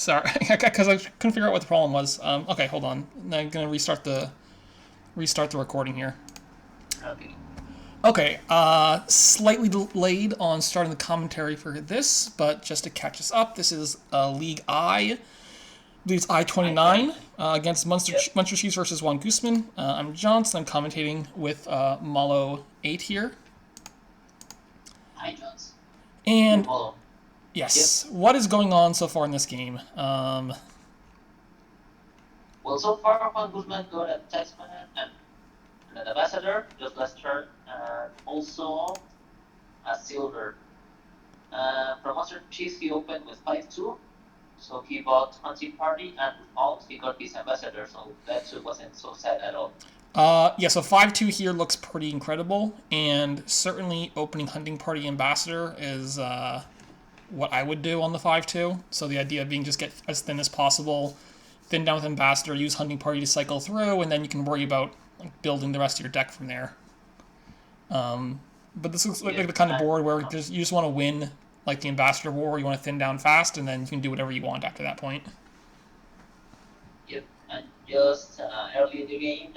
Sorry, because I couldn't figure out what the problem was. Okay, hold on. I'm gonna restart the recording here. Okay. Okay, slightly delayed on starting the commentary for this, but just to catch us up, this is League I. League's I-29 against MuensterCheese versus JuanGooseman. I'm Johnson. I'm commentating with Malo8 here. Hi, Jones. And Well, yes, what is going on so far in this game? well, so far, JuanGooseman got a taxman and an ambassador just last turn, and also a silver. From MuensterCheese, he opened with 5-2, so he bought Hunting Party, and with Alms, he got his ambassador, so that too wasn't so sad at all. Yeah, so 5-2 here looks pretty incredible, and certainly opening Hunting Party Ambassador is what I would do on the 5-2. So the idea being just get as thin as possible, thin down with Ambassador, use Hunting Party to cycle through, and then you can worry about like, building the rest of your deck from there. But this looks like the kind of board where you just want to win like the Ambassador War, you want to thin down fast, and then you can do whatever you want after that point. Yep, and just early in the game,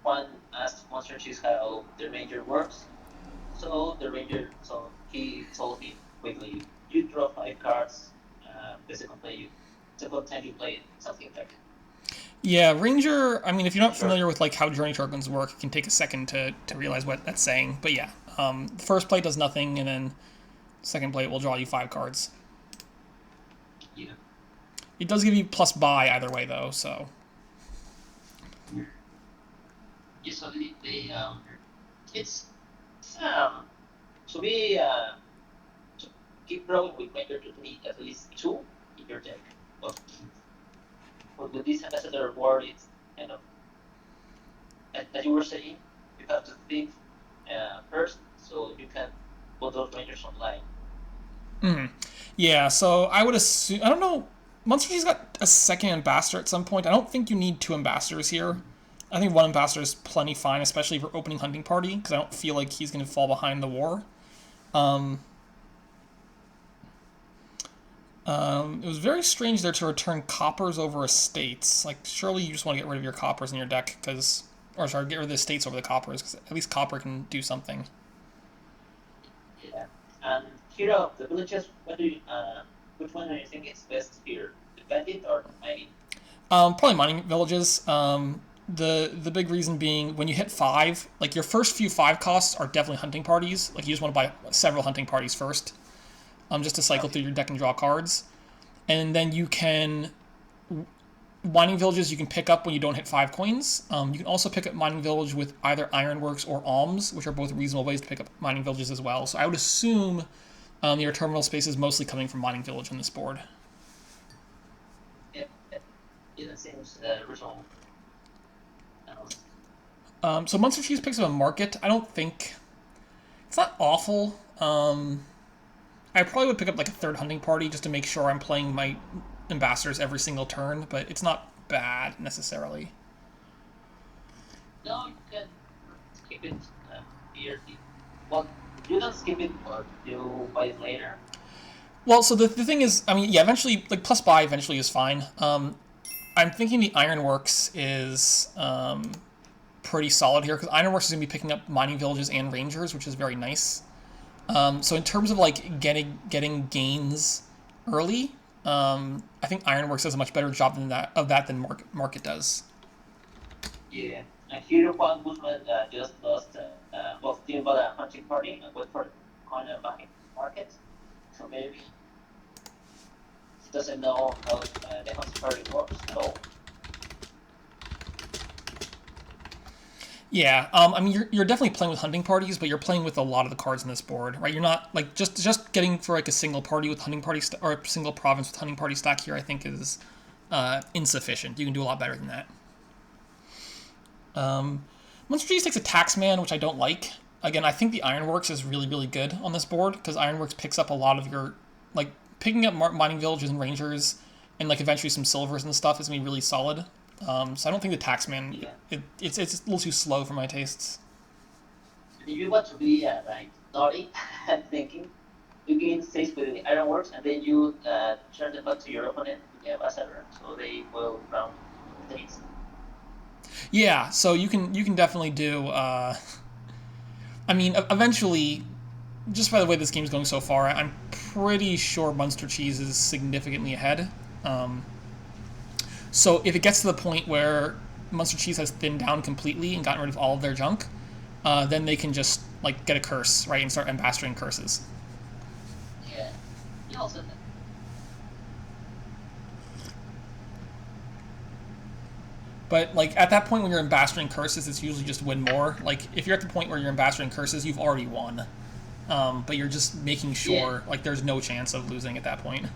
Juan asked MuensterCheese how the Ranger works. So he told him quickly, you draw 5 cards, the second time you play it, something like that. Yeah, Ranger, I mean, if you're not familiar with like how Journey tokens work, it can take a second to realize what that's saying. But yeah, the first play does nothing, and then second play will draw you 5 cards. Yeah. It does give you plus buy either way, though, so. Yeah, so it's to be to keep growing with Ranger to need at least 2 in your deck. But with this ambassador ward, it's kind of as you were saying, you have to think first, so you can put those Rangers online. Yeah, so I would assume, I don't know, MuensterCheese got a second ambassador at some point. I don't think you need 2 ambassadors here. I think 1 ambassador is plenty fine, especially for opening Hunting Party, because I don't feel like he's going to fall behind the war. It was very strange there to return coppers over estates. Like, surely you just want to get rid of your coppers in your deck, because, or sorry, get rid of the estates over the coppers, because at least copper can do something. Yeah, and here of the villages, which one do you think is best here, the bandit or the mining? Probably mining villages. The big reason being when you hit 5, like your first few 5 costs are definitely hunting parties. Like you just want to buy several hunting parties first, just to cycle through your deck and draw cards, and then you can mining villages you can pick up when you don't hit 5 coins. You can also pick up mining village with either Ironworks or Alms, which are both reasonable ways to pick up mining villages as well. So I would assume your terminal space is mostly coming from mining village on this board. Yeah, that seems reasonable. So MuensterCheese picks up a market. I don't think it's not awful. I probably would pick up like a 3rd hunting party just to make sure I'm playing my ambassadors every single turn, but it's not bad necessarily. No, you can skip it here. Well, you don't skip it, but you buy it later. Well, so the thing is, I mean, yeah, eventually, like, plus buy eventually is fine. I'm thinking the Ironworks is pretty solid here, because Ironworks is going to be picking up mining villages and rangers, which is very nice. So in terms of, like, getting gains early, I think Ironworks does a much better job than Market does. Yeah, and here JuanGooseman just lost, well, still got a hunting party and went for coin buying market. So maybe he doesn't know how the hunting party works at all. Yeah, I mean, you're definitely playing with hunting parties, but you're playing with a lot of the cards in this board, right? You're not like just getting for like a single party with hunting party or a single province with hunting party stack here. I think is insufficient. You can do a lot better than that. MuensterCheese takes a Taxman, which I don't like. Again, I think the Ironworks is really really good on this board because Ironworks picks up a lot of your like picking up mining villages and rangers, and like eventually some silvers and stuff is gonna be really solid. So I don't think the Taxman, it's a little too slow for my tastes. If you want to be like naughty, I'm thinking you gain states with the ironworks, and then you turn them back to your opponent with the ambassador, so they will ground states. Yeah, so you can definitely do. I mean, eventually, just by the way this game's going so far, I'm pretty sure MuensterCheese is significantly ahead. Um, so if it gets to the point where MuensterCheese has thinned down completely and gotten rid of all of their junk, then they can just like get a curse, right, and start ambassadoring curses. Yeah. You also But like at that point when you're ambassadoring curses, it's usually just win more. Like if you're at the point where you're ambassadoring curses, you've already won. But you're just making yeah. sure like there's no chance of losing at that point.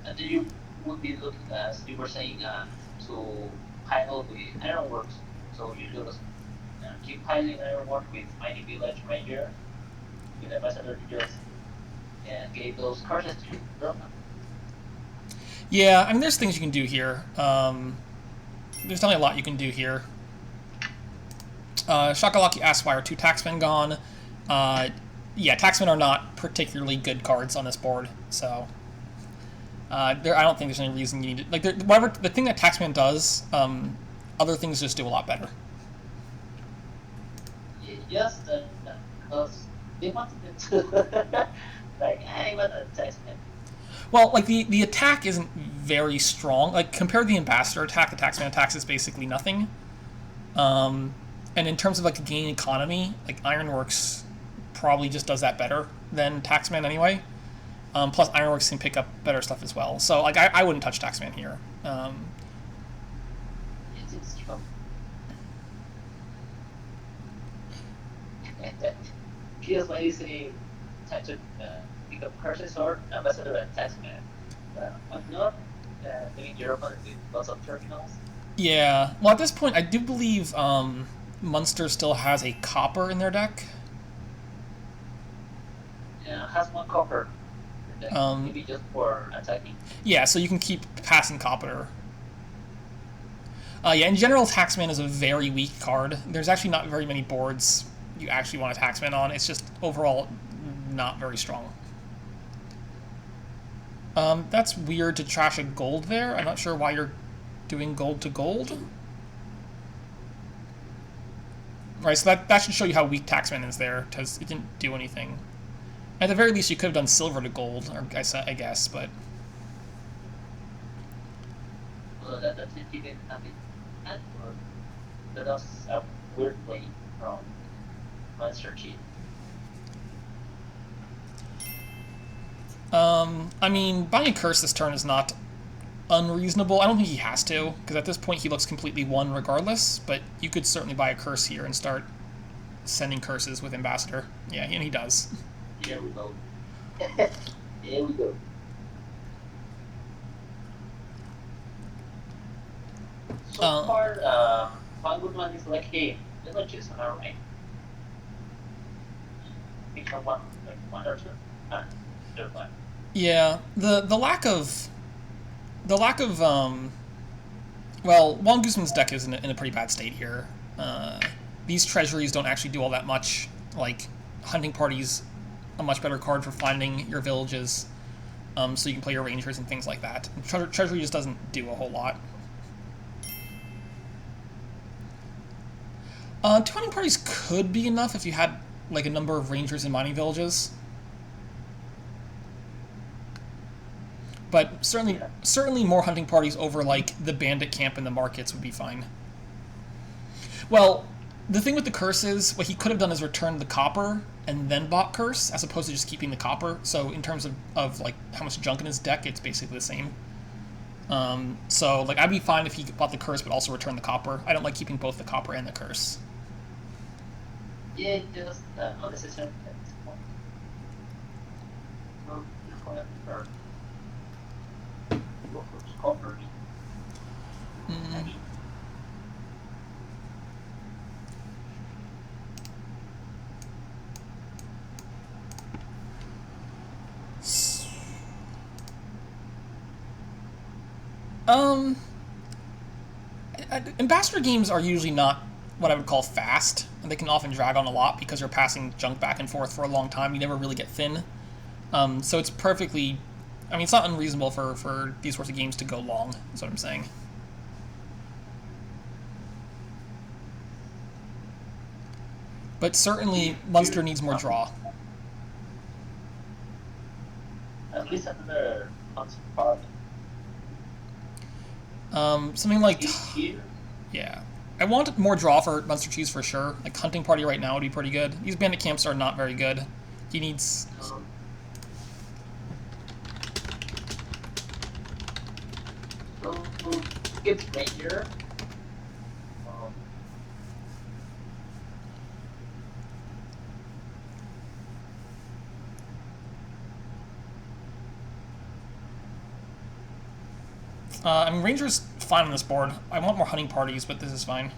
And then you would be looking, as you were saying, to pile with ironworks. So you just keep piling ironwork with mining village ranger with ambassador to just gave those curses to drop them. Yeah, I mean there's things you can do here. There's definitely a lot you can do here. Shakalaki Aspire, 2 taxmen gone. Uh, yeah, taxmen are not particularly good cards on this board, so I don't think there's any reason you need to like whatever the thing that taxman does. Other things just do a lot better. Yes, because they wanted it to. Like, I want a taxman. Well, like the attack isn't very strong. Like compared to the ambassador attack, the taxman attack is basically nothing. Um, and in terms of like gain economy, like Ironworks probably just does that better than taxman anyway. Plus Ironworks can pick up better stuff as well. So like I wouldn't touch taxman here. It's from. Here's why you say time to pick up curses or ambassador and taxman. If not, maybe your opponent with lots of terminals. Yeah. Well, at this point, I do believe Munster still has a copper in their deck. Has one copper. Um, Maybe just for attacking. yeah, so you can keep passing copper. Yeah, in general, Taxman is a very weak card. There's actually not very many boards you actually want a Taxman on. It's just overall not very strong. That's weird to trash a gold there. I'm not sure why you're doing gold to gold. Right, so that should show you how weak Taxman is there, because it didn't do anything. At the very least, you could have done silver to gold, or I guess, but... Well, that doesn't even have it. And that was a weird play from MuensterCheese. I mean, buying a curse this turn is not unreasonable. I don't think he has to, because at this point he looks completely won regardless, but you could certainly buy a curse here and start sending curses with Ambassador. Yeah, and he does. Here we go. Here we go. So far, JuanGooseman is like, hey, villages on our right. Each one, like one or two. They're fine. Yeah, the lack of well, JuanGooseman's deck is in a pretty bad state here. These treasuries don't actually do all that much. Like hunting parties, a much better card for finding your villages, so you can play your rangers and things like that. Treasury just doesn't do a whole lot. Two hunting parties could be enough if you had like a number of rangers and mining villages. But certainly more hunting parties over like the bandit camp in the markets would be fine. Well, the thing with the curse is what he could have done is returned the copper and then bought curse, as opposed to just keeping the copper. So in terms of like how much junk in his deck, it's basically the same. So like I'd be fine if he bought the curse but also returned the copper. I don't like keeping both the copper and the curse. Yeah, just unnecessary at this point. No, or go for copper. Um, Ambassador games are usually not what I would call fast, and they can often drag on a lot because you're passing junk back and forth for a long time. You never really get thin. So it's perfectly, I mean, it's not unreasonable for these sorts of games to go long, is what I'm saying. But certainly, Munster needs more draw. At least another hunting party. Something like, Here. yeah. I want more draw for MuensterCheese for sure. Like, Hunting Party right now would be pretty good. These bandit camps are not very good. He needs... Get Ranger. I mean, Ranger's fine on this board. I want more hunting parties, but this is fine.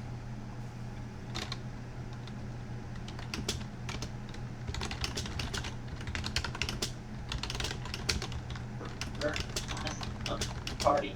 Party.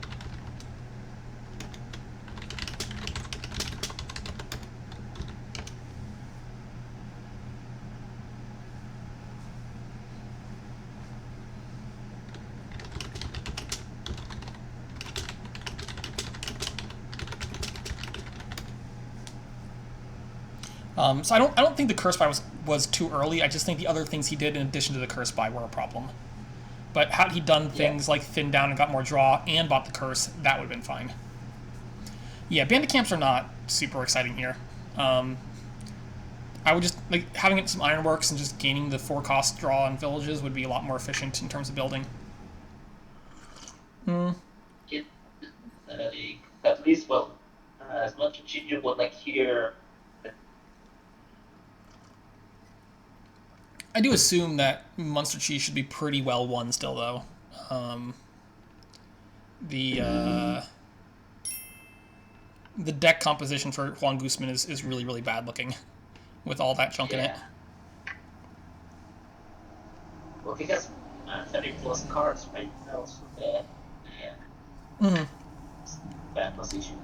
So I don't think the curse buy was too early. I just think the other things he did in addition to the curse buy were a problem. But had he done things like thinned down and got more draw and bought the curse, that would have been fine. Yeah, bandit camps are not super exciting here. I would just like having some ironworks and just gaining the 4-cost draw on villages would be a lot more efficient in terms of building. Get at least as much as you would like here. I do assume that MuensterCheese should be pretty well won still, though. The deck composition for JuanGooseman is really, really bad looking with all that junk in it. Well, because 30 plus cards right now, so bad. Yeah. Bad position.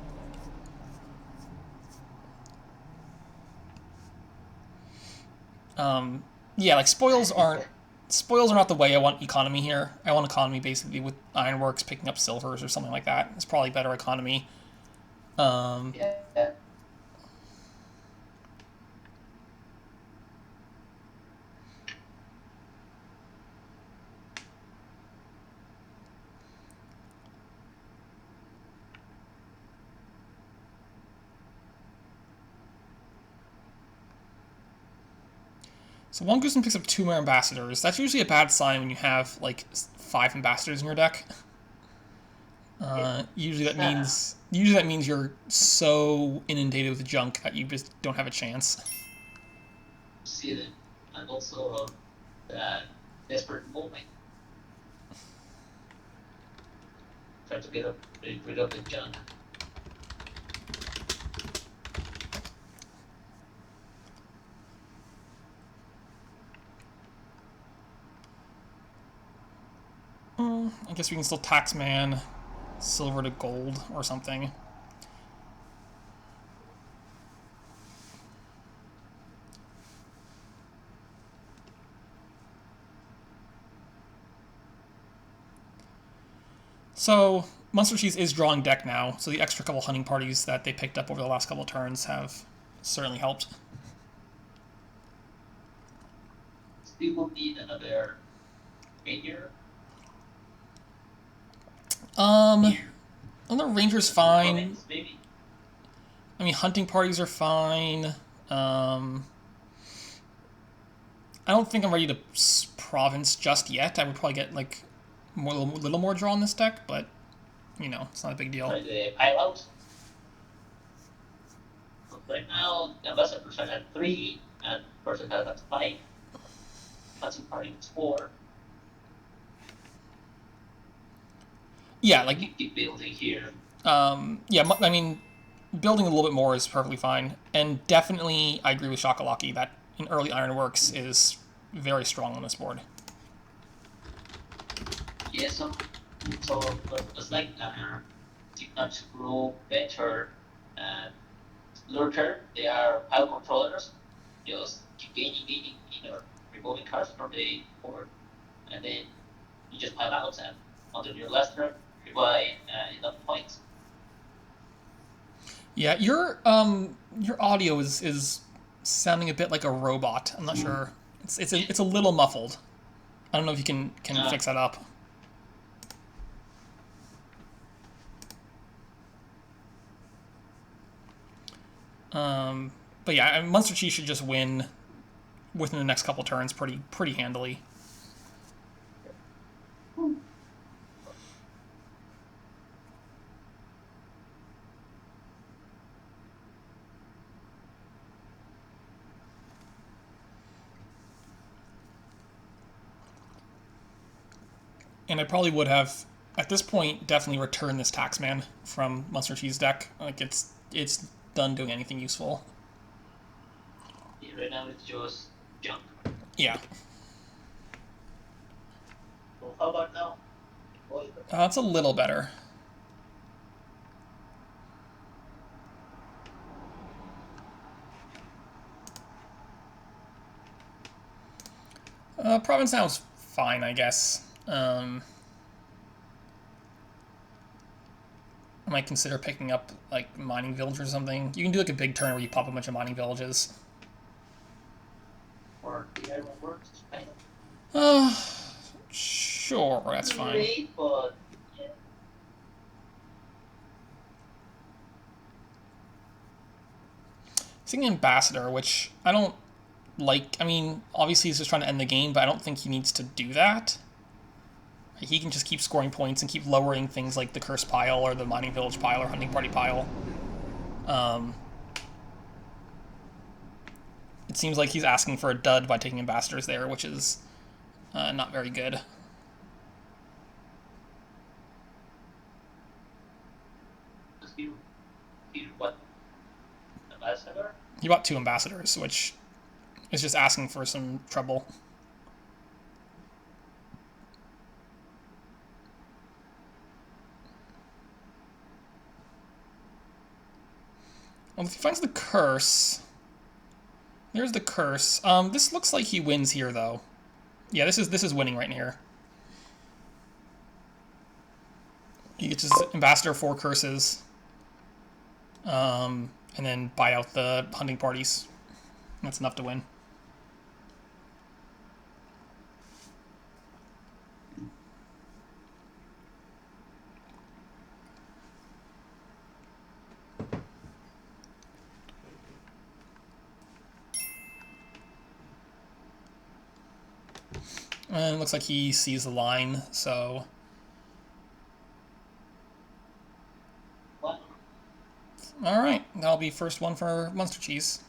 Yeah, like spoils are not the way I want economy here. I want economy basically with ironworks, picking up silvers or something like that. It's probably better economy. Yeah. So JuanGooseman picks up 2 more ambassadors. That's usually a bad sign when you have like 5 ambassadors in your deck. Usually that means you're so inundated with junk that you just don't have a chance. See that, and also that desperate moment. Try to get rid of the junk. I guess we can still tax man silver to gold or something. So MuensterCheese is drawing deck now, so the extra couple hunting parties that they picked up over the last couple of turns have certainly helped. Still will need another ranger. Other ranger's fine. Maybe. I mean, hunting parties are fine. I don't think I'm ready to province just yet. I would probably get like a little more draw in this deck, but you know, it's not a big deal. The pile out. Right now, the ambassador person had 3, and person has 5. Hunting party is 4. Yeah, like you keep building here. Yeah, I mean, building a little bit more is perfectly fine, and definitely I agree with Shakalaki that an early ironworks is very strong on this board. Yeah, so it's like did not grow better lurker. They are pile controllers. Just keep gaining, removing cards from the board, and then you just pile out, and until your last turn, you buy enough points. Yeah, your audio is sounding a bit like a robot. I'm not sure. It's a little muffled. I don't know if you can fix that up. But yeah, MuensterCheese should just win within the next couple turns pretty handily. And I probably would have, at this point, definitely returned this Taxman from MuensterCheese deck. Like it's done doing anything useful. Yeah, right now it's just junk. Yeah. So how about now? That's a little better. Province now is fine, I guess. I might consider picking up like mining village or something. You can do like a big turn where you pop a bunch of mining villages. Or the iron works, kind of. Sure, that's fine. Great, but yeah. Seeing Ambassador, which I don't like. I mean, obviously he's just trying to end the game, but I don't think he needs to do that. He can just keep scoring points and keep lowering things like the curse pile or the mining village pile or hunting party pile. It seems like he's asking for a dud by taking ambassadors there, which is not very good. What? Ambassador? He bought 2 ambassadors, which is just asking for some trouble. Well, if he finds the curse, there's the curse. This looks like he wins here, though. Yeah, this is winning right here. He gets his ambassador 4 curses, and then buy out the hunting parties. That's enough to win. And it looks like he sees the line, so... What? Alright, that'll be first one for MuensterCheese.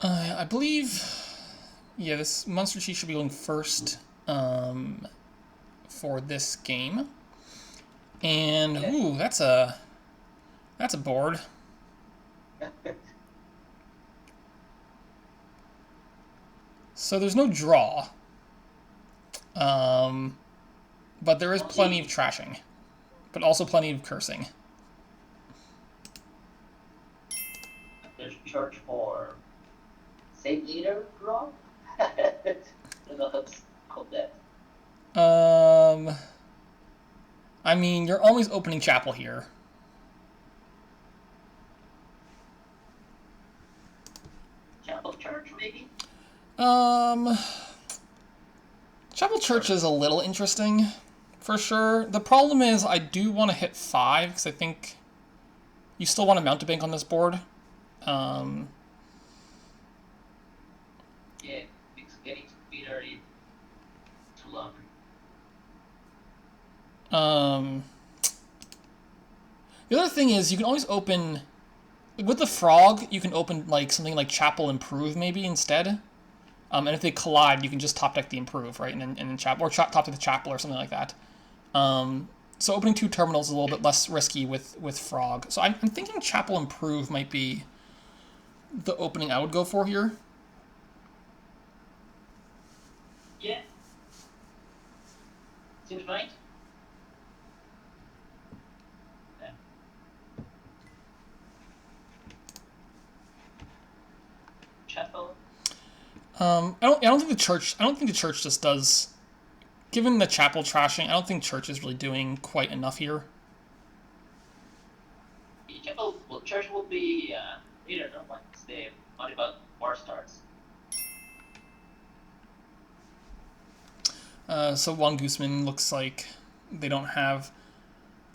I believe, yeah, this MuensterCheese should be going first for this game. And ooh, that's a board. So there's no draw, but there is plenty of trashing, but also plenty of cursing. There's charge for save leader draw? I don't know how to call that. I mean, you're always opening chapel here. Chapel Church, maybe? Chapel Church is a little interesting, for sure. The problem is I do want to hit 5, because I think you still want to mount a bank on this board. Yeah, it's getting to be already too long. The other thing is you can always open... With the frog, you can open like something like Chapel Improve maybe instead. And if they collide, you can just top deck the improve, right? And then chapel, or top deck the chapel or something like that. So opening 2 terminals is a little bit less risky with Frog. So I'm thinking chapel improve might be the opening I would go for here. Yeah. Seems right. Yeah. Chapel. I don't think the church just does. Given the chapel trashing, I don't think church is really doing quite enough here. Chapel, well, church will be later once the Moneybug war starts. So JuanGooseman looks like they don't have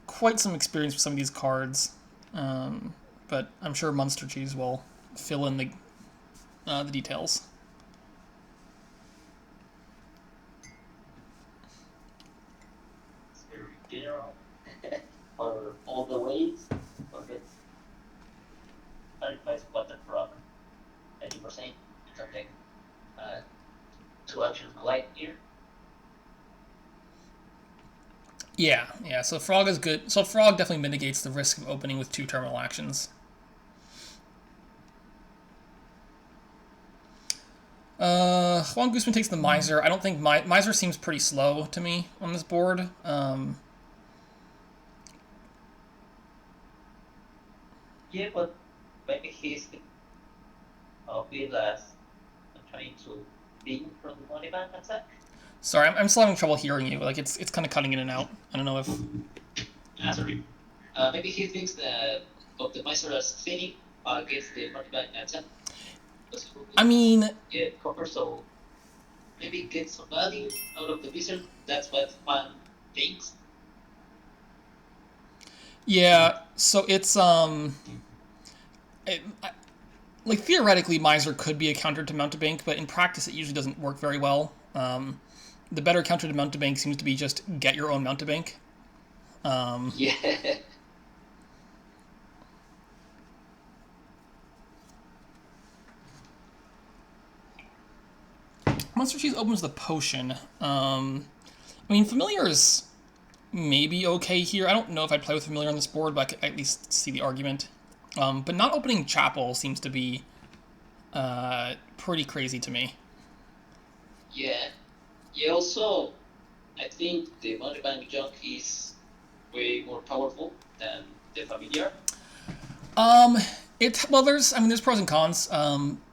quite some experience with some of these cards, but I'm sure MuensterCheese will fill in the details. It's very general. For all the ways, of it. 35 button from 80%, something. 2 actions collide here. Yeah. So Frog is good. So Frog definitely mitigates the risk of opening with 2 terminal actions. JuanGooseman takes the Miser. I don't think Miser seems pretty slow to me on this board. Yeah, but maybe he's bit less trying to being from the money bank attack. Sorry, I'm still having trouble hearing you. Like it's kind of cutting in and out. I don't know if. Sorry. Maybe he thinks that optimizer is thinning against the money bank attack. I mean, Yeah, copper, so maybe get some value out of the wizard. That's what one thinks. yeah. So it's like theoretically, Miser could be a counter to Mountebank, but in practice, it usually doesn't work very well. The better counter to Mountebank seems to be just get your own Mountebank. Yeah. MuensterCheese opens the potion. I mean, Familiar is maybe okay here. I don't know if I'd play with Familiar on this board, but I could at least see the argument. But not opening Chapel seems to be pretty crazy to me. Yeah. Yeah, also, I think the money bank junk is way more powerful than the familiar. There's pros and cons.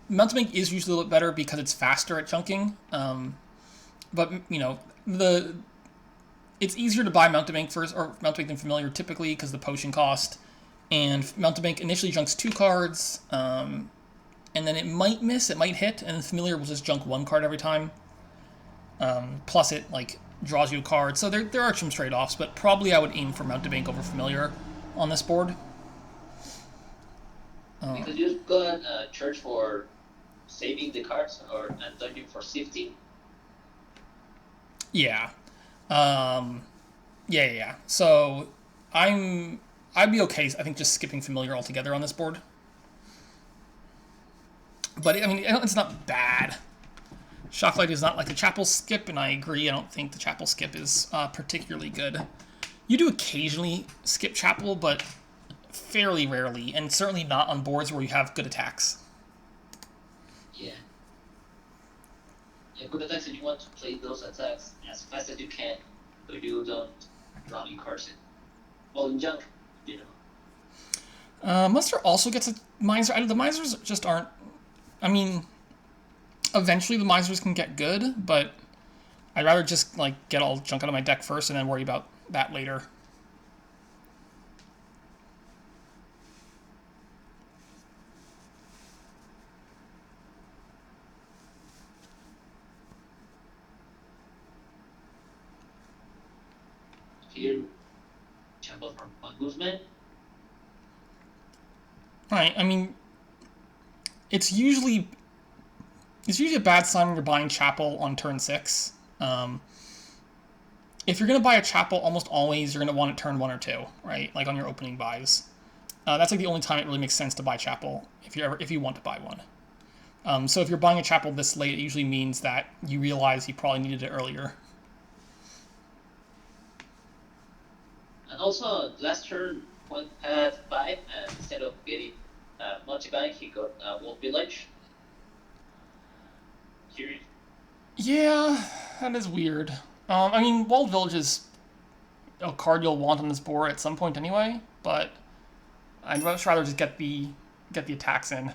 Mountebank is usually a little bit better because it's faster at chunking. But it's easier to buy Mountebank first or Mountebank than Familiar typically because the potion cost. And Mountebank initially junks 2 cards, and then it might miss, it might hit, and Familiar will just junk 1 card every time. Plus it draws you a card. So there are some trade-offs, but probably I would aim for Mountebank over Familiar on this board. Because you've got a church for saving the cards and dungeon for sifting. Yeah. Yeah. So I'd be okay, I think, just skipping Familiar altogether on this board. But, I mean, it's not bad. Shocklight is not like the Chapel skip, and I agree. I don't think the Chapel skip is particularly good. You do occasionally skip Chapel, but fairly rarely, and certainly not on boards where you have good attacks. Yeah. Yeah, good attacks, and you want to play those attacks as fast as you can, so you don't draw any cards in. Well, in junk, Munster also gets a Miser. The Misers just aren't. I mean, eventually the Misers can get good, but I'd rather just get all junk out of my deck first and then worry about that later. Here, Chamber from JuanGooseman. Right. I mean, it's usually a bad sign when you're buying Chapel on turn 6. If you're going to buy a Chapel, almost always you're going to want it turn 1 or 2, right? Like on your opening buys. That's the only time it really makes sense to buy Chapel if you want to buy one. So if you're buying a chapel this late, it usually means that you realize you probably needed it earlier. And also, last turn, when had 5, and instead of getting multi-bank, he got Wall Village. Curious. Yeah, that is weird. I mean, Walled Village is a card you'll want on this board at some point anyway, but I'd much rather just get the attacks in.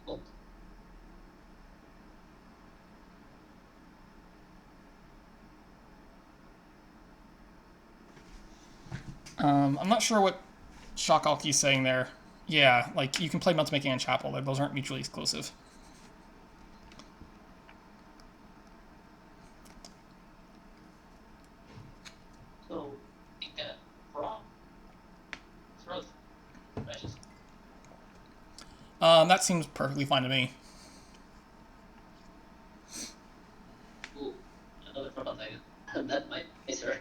Well, I'm not sure what Shokalki's saying there. Yeah, like you can play Mountain Making and Chapel. Those aren't mutually exclusive. so, I think that from Throat, Precious. That seems perfectly fine to me. Ooh, another Front Titan. That might miss her.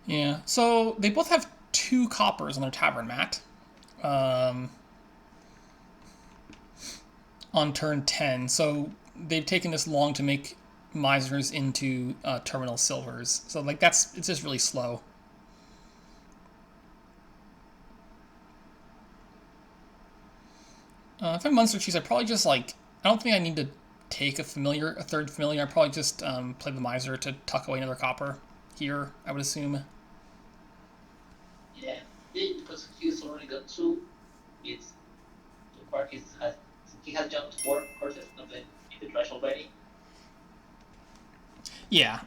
Yeah. So they both have 2 coppers on their tavern mat. On turn 10. So they've taken this long to make misers into terminal silvers. So like it's just really slow. If I'm MuensterCheese, I probably just like I don't think I need to take a third familiar. I probably just play the miser to tuck away another copper here. I would assume. Yeah, because he's already got 2. It's the part he has jumped 4 horses of the in the trash already. Yeah.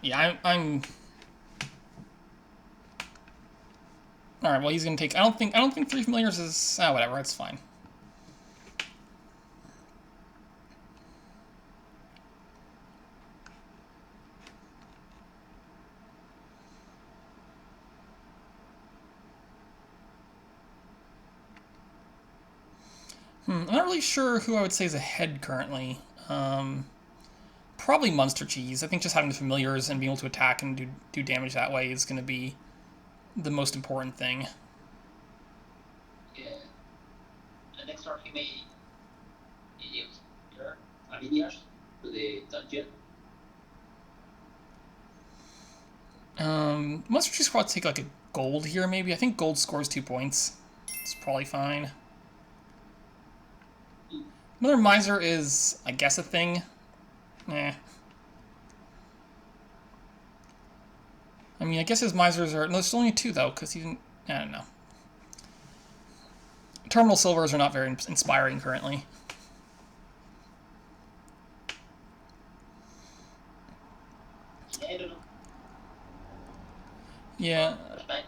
I'm. All right. Well, he's gonna take. I don't think 3 familiars is. Whatever. It's fine. I'm not really sure who I would say is ahead currently. Probably MuensterCheese. I think just having the familiars and being able to attack and do damage that way is going to be the most important thing. Yeah. And next turn he may use your familiars to the dungeon. MuensterCheese probably take like a gold here maybe. I think gold scores 2 points. It's probably fine. Another miser is, I guess, a thing. Eh. I mean, I guess his misers are... No, there's only 2, though, because he didn't... I don't know. Terminal silvers are not very inspiring currently. I don't know. Yeah. Bank.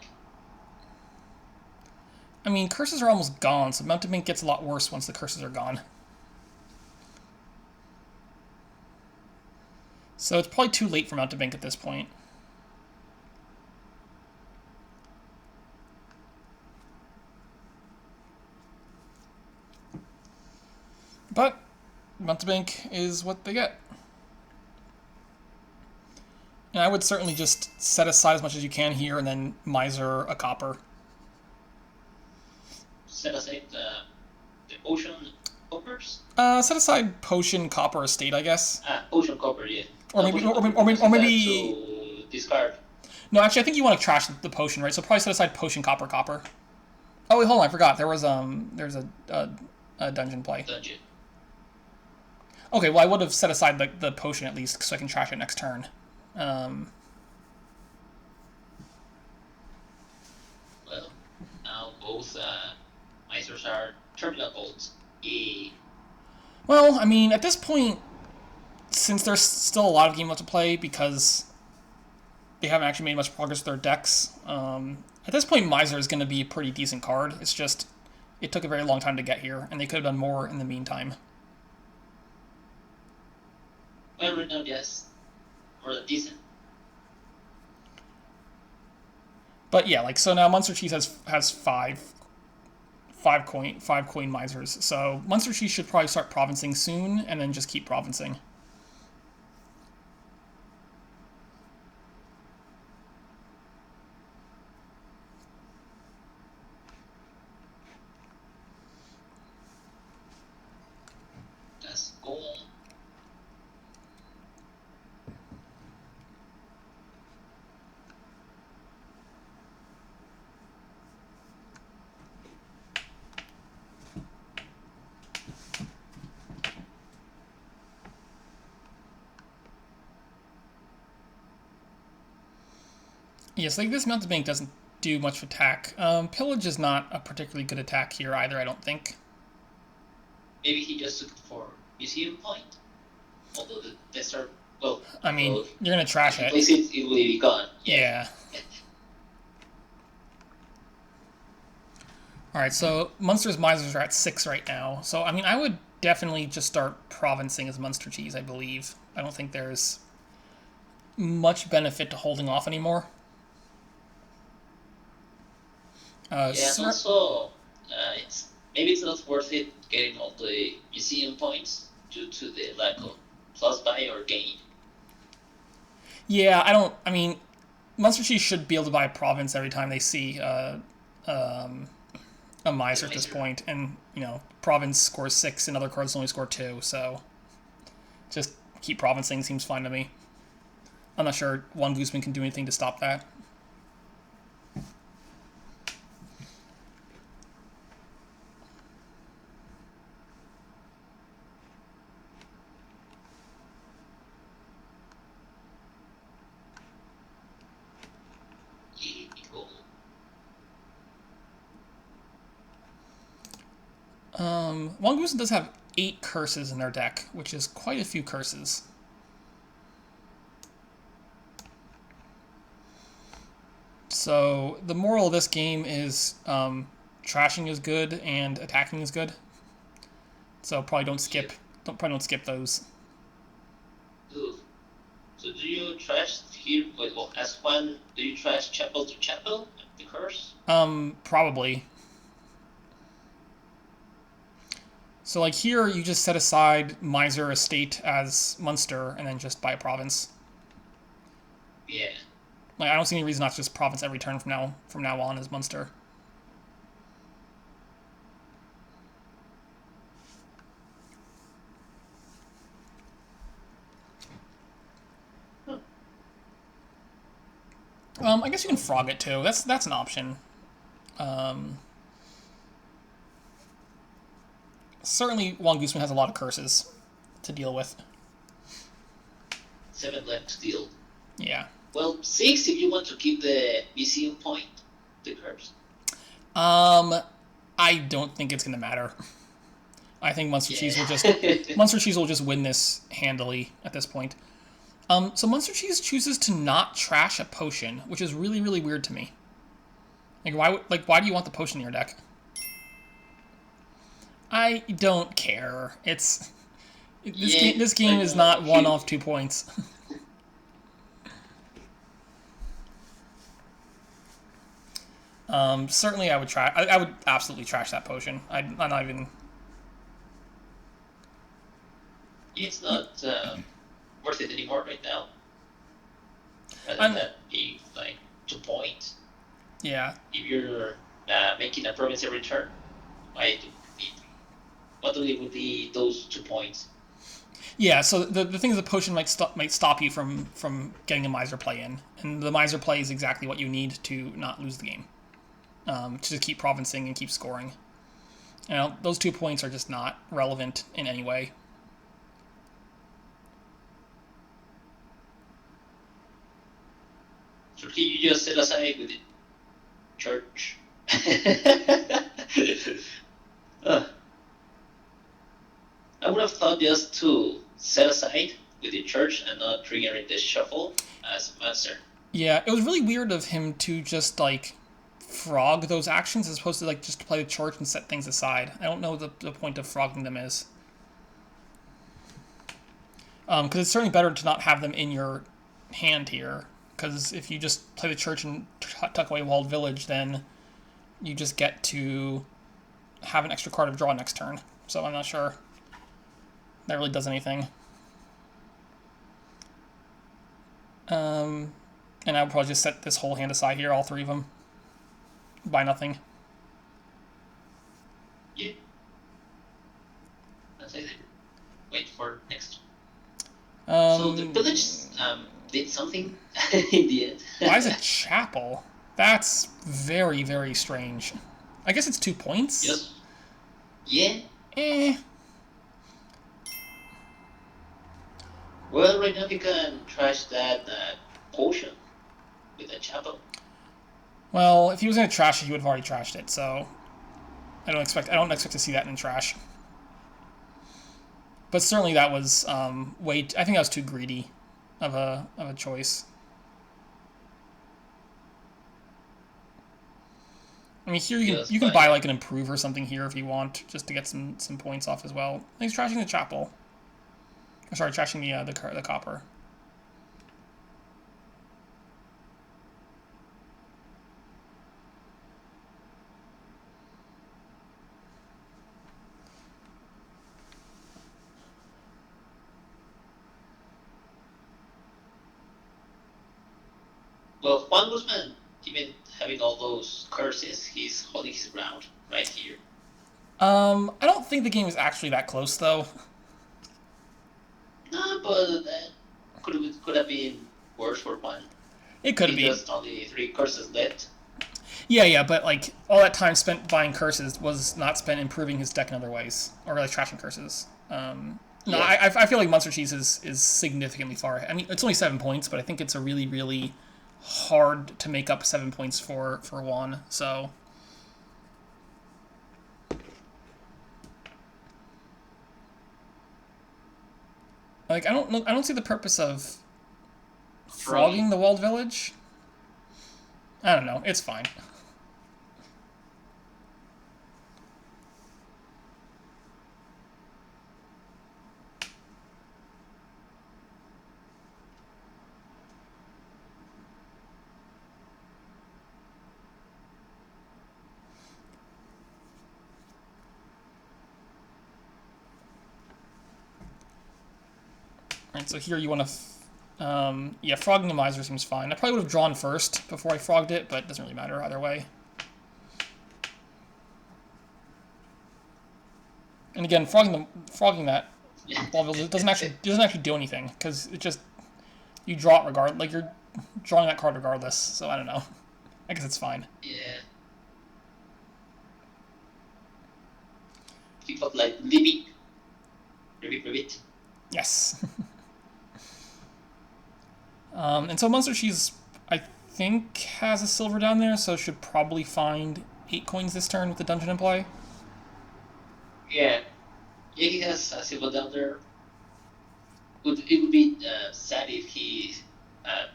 I mean, curses are almost gone, so Mountain Bank gets a lot worse once the curses are gone. So it's probably too late for Mountain Bank at this point. But Mountain Bank is what they get. And I would certainly just set aside as much as you can here and then miser a copper. Set aside the ocean coppers. Set aside potion, copper, estate, I guess. Ocean copper, yeah. Or maybe, or maybe. To discard. No, actually, I think you want to trash the potion, right? So probably set aside potion, copper, copper. Oh wait, hold on, I forgot. There's a dungeon play. Dungeon. Okay, well I would have set aside the potion at least, so I can trash it next turn. Well, now both misers are terminal golds. Well, I mean, at this point, since there's still a lot of game left to play because they haven't actually made much progress with their decks, at this point, Miser is going to be a pretty decent card. It's just, it took a very long time to get here, and they could have done more in the meantime. Well, right now, yes. More than decent. But yeah, like so now MuensterCheese has five coin misers. So MuensterCheese should probably start provincing soon, and then just keep provincing. Yes, like this Mounted Bank doesn't do much attack. Pillage is not a particularly good attack here either, I don't think. Maybe he just took it for museum point. Although the start, well, I mean, well, you're gonna trash if it. he plays it, it will be gone. Yeah. All right, so Munster's Misers are at 6 right now. So, I mean, I would definitely just start provincing as MuensterCheese, I believe. I don't think there's much benefit to holding off anymore. Yeah, and also, it's maybe it's not worth it getting all the museum points due to the lack of plus buy or gain. Yeah, I mean, MuensterCheese should be able to buy a province every time they see a miser at this point, and province scores 6 and other cards only score 2, so just keep provincing seems fine to me. I'm not sure JuanGooseman can do anything to stop that. JuanGooseman does have 8 curses in their deck, which is quite a few curses. So the moral of this game is trashing is good and attacking is good. So probably don't skip those. Ooh. So do you trash here? Wait, well, as one, do you trash chapel to chapel? The curse? Probably. So like here, you just set aside Miser Estate as Munster, and then just buy a province. Yeah. Like I don't see any reason not to just province every turn from now on as Munster. I guess you can frog it too. That's an option. Certainly, JuanGooseman has a lot of curses to deal with. 7 left to deal. Yeah. Well, 6 if you want to keep the museum point, the curse. I don't think it's gonna matter. I think MuensterCheese will just win this handily at this point. So MuensterCheese chooses to not trash a potion, which is really, really weird to me. Why do you want the potion in your deck? I don't care. This game is not won off 2 points. Certainly I would try. I would absolutely trash that potion. I'm not even. It's not worth it anymore right now. Rather than be like 2 points. Yeah. If you're making a province every turn, what would be those 2 points? Yeah, so the thing is the potion might stop you from getting a miser play in, and the miser play is exactly what you need to not lose the game. To just keep provincing and keep scoring. Those 2 points are just not relevant in any way. So you just set aside with the church. I would have thought just to set aside with the church and not triggering the shuffle as a monster. Yeah, it was really weird of him to just frog those actions as opposed to just play the church and set things aside. I don't know what the point of frogging them is. Because it's certainly better to not have them in your hand here. Because if you just play the church and tuck away Walled Village, then you just get to have an extra card of draw next turn. So I'm not sure that really does anything. And I would probably just set this whole hand aside here, all 3 of them. Buy nothing. Yeah. I'll say that. Wait for next. So the village did something in the end. Why is it chapel? That's very, very strange. I guess it's 2 points? Yes. Yeah. Well, right now you can trash that potion. with a chapel. Well, if he was going to trash it, he would have already trashed it. So I don't expect to see that in trash. But certainly that was way. I think that was too greedy of a choice. I mean, here Yes, you can but buy like an improve or something here if you want, just to get some points off as well. He's trashing the chapel. Or sorry, trashing the copper. well, JuanGooseman, even having all those curses, he's holding his ground right here. I don't think the game is actually that close though. No, but that could have been worse for one. It could He be. just only 3 curses left. Yeah, but like all that time spent buying curses was not spent improving his deck in other ways, or like trashing curses. No, Yeah. I feel like MuensterCheese is significantly far ahead. I mean, it's only 7 points, but I think it's a really hard to make up 7 points for Juan. So like I don't see the purpose of frogging the walled village. I don't know. It's fine. Alright, so here you want to... yeah, frogging the miser seems fine. I probably would have drawn first before I frogged it, but it doesn't really matter either way. And again, frogging that wall village doesn't actually do anything, because it just... You draw it regardless. Like, you're drawing that card regardless, so I don't know. I guess it's fine. Yeah. He got like Libby. Ribbit. Yes. And so MuensterCheese, I think, has a silver down there, so should probably find 8 coins this turn with the dungeon in play. Yeah. Yeah, he has a silver down there. It would be sad if he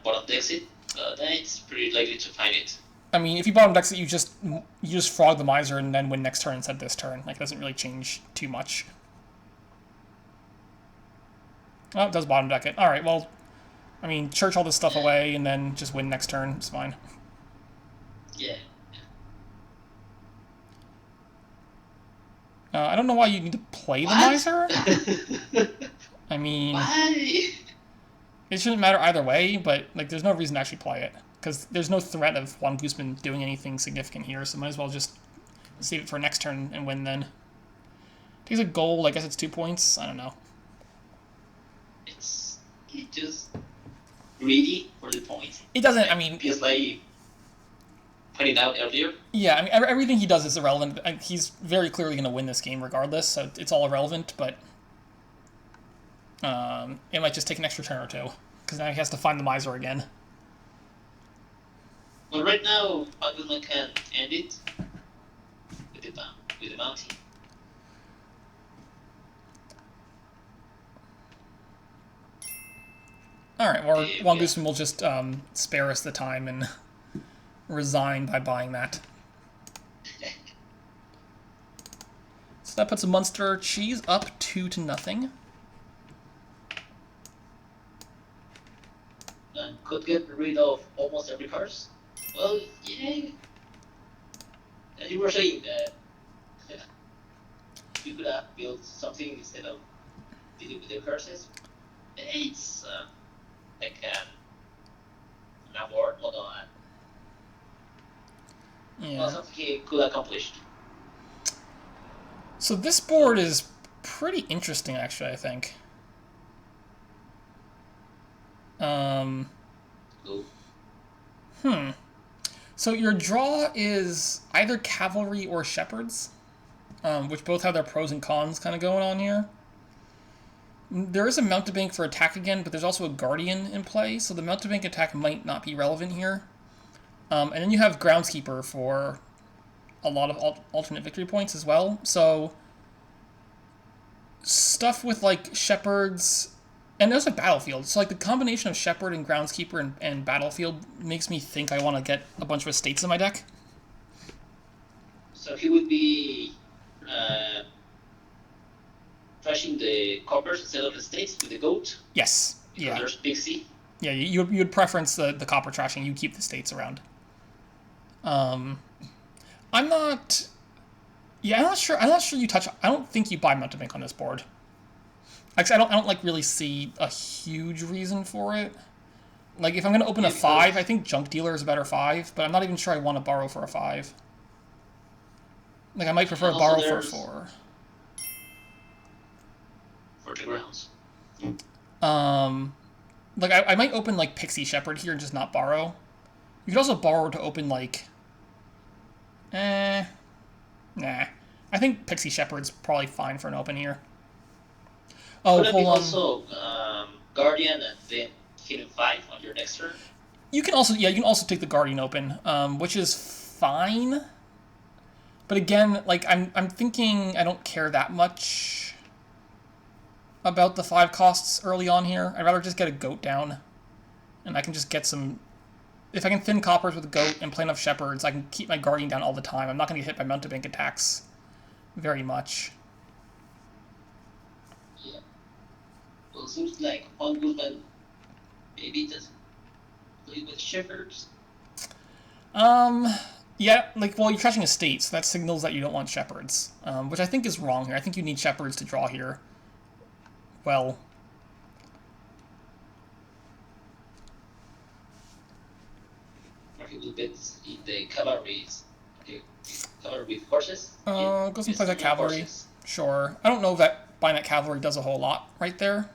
bottom decks it, but it's pretty likely to find it. I mean, if you bottom decks it, you just frog the miser and then win next turn instead of this turn. Like, it doesn't really change too much. Oh, it does bottom deck it. Alright, well, I mean, church all this stuff away and then just win next turn. It's fine. Yeah. I don't know why you need to play the miser. I mean, Why? it shouldn't matter either way, but like, there's no reason to actually play it. Because there's no threat of JuanGooseman doing anything significant here, so might as well just save it for next turn and win then. Takes a gold, I guess it's 2 points. I don't know. It's just greedy for the point. It doesn't, I mean... Feels like pointed out earlier. Yeah, I mean, everything he does is irrelevant. He's very clearly going to win this game regardless, so it's all irrelevant, but... it might just take an extra turn or two, because now he has to find the miser again. Well, right now, JuanGooseman can end it with the bounty. Alright, well, JuanGooseman will just spare us the time and resign by buying that. So that puts a MuensterCheese up 2-0. And could get rid of almost every curse. Well, yeah. As you were saying that you could have built something instead of dealing with the curses. It's like an award, hold on. Yeah. Well, something he could accomplish. So this board is pretty interesting, actually, I think. Cool. So your draw is either cavalry or shepherds, which both have their pros and cons kind of going on here. There is a mountebank for attack again, but there's also a guardian in play, so the mountebank attack might not be relevant here. And then you have groundskeeper for a lot of alternate victory points as well. So stuff with like shepherds, and there's a battlefield. So like the combination of shepherd and groundskeeper and battlefield makes me think I want to get a bunch of estates in my deck. So he would be trashing the coppers instead of the states with the goat. Yes. Because Yeah. there's Pixie. Yeah. You would preference the copper trashing. You keep the states around. I'm not. Yeah, I'm not sure. I'm not sure you touch. I don't think you buy mountebank on this board. Actually, I don't like really see a huge reason for it. Like if I'm gonna open a 5, I think junk dealer is a better 5, but I'm not even sure I want to borrow for a 5. Like I might prefer to borrow for a 4. For the grounds. Like I might open like Pixie Shepherd here and just not borrow. You could also borrow to open like. Nah. I think Pixie Shepherd's probably fine for an open here. Oh, Could it hold be on. also Guardian and then hidden 5 on your next turn? You can also take the Guardian open, which is fine. But again, like I'm thinking I don't care that much about the 5 costs early on here. I'd rather just get a goat down, and I can just get some. If I can thin coppers with a goat and play enough shepherds, I can keep my Guardian down all the time. I'm not going to get hit by mountebank attacks very much. Yeah. Well, it seems like JuanGooseman maybe doesn't play with shepherds. Yeah, like, well, you're trashing estates, so that signals that you don't want shepherds, which I think is wrong here. I think you need shepherds to draw here. Well, Or he will bet in the cavalries. Okay, cavalry with horses. goes and plays that cavalry. Sure. I don't know that buying that cavalry does a whole lot right there,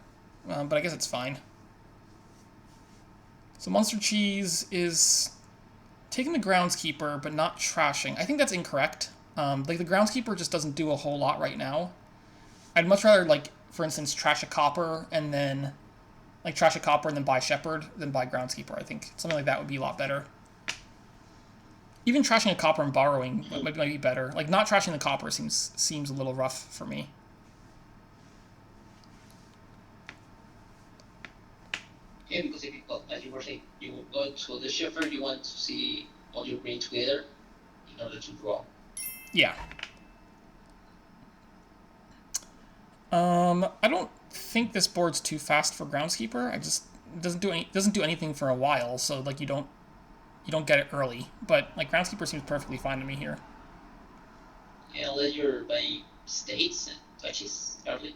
but I guess it's fine. So MuensterCheese is taking the groundskeeper, but not trashing. I think that's incorrect. Like the groundskeeper just doesn't do a whole lot right now. I'd much rather, like, for instance, trash a copper and then, like, trash a copper and then buy shepherd than buy groundskeeper. I think something like that would be a lot better. Even trashing a copper and borrowing might be better. Like, not trashing the copper seems a little rough for me. Yeah, because if you, as you were saying, you go to the shepherd, you want to see all your green together in order to draw. Yeah. I don't think this board's too fast for groundskeeper. It doesn't do anything for a while, so like you don't get it early. But like groundskeeper seems perfectly fine to me here. Yeah, let your buy states and touches early.